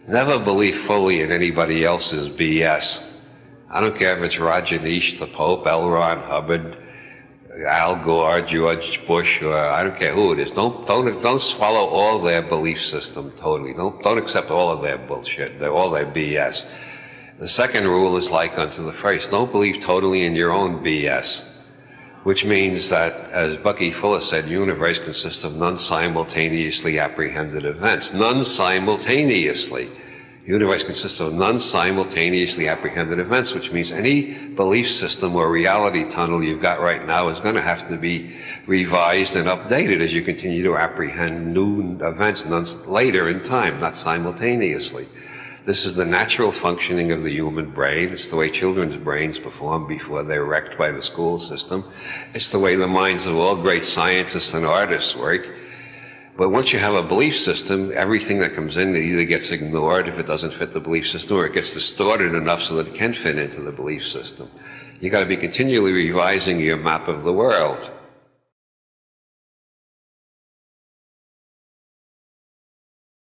Never believe fully in anybody else's BS. I don't care if it's Rajneesh, the Pope, L. Ron Hubbard, Al Gore, George Bush, or I don't care who it is. Don't swallow all their belief system totally. Don't accept all of their bullshit, all their BS. The second rule is like unto the first. Don't believe totally in your own BS, which means that, as Bucky Fuller said, the universe consists of non-simultaneously apprehended events. Non-simultaneously. The universe consists of non-simultaneously apprehended events, which means any belief system or reality tunnel you've got right now is going to have to be revised and updated as you continue to apprehend new events later in time, not simultaneously. This is the natural functioning of the human brain. It's the way children's brains perform before they're wrecked by the school system. It's the way the minds of all great scientists and artists work. But once you have a belief system, everything that comes in either gets ignored if it doesn't fit the belief system, or it gets distorted enough so that it can fit into the belief system. You got to be continually revising your map of the world.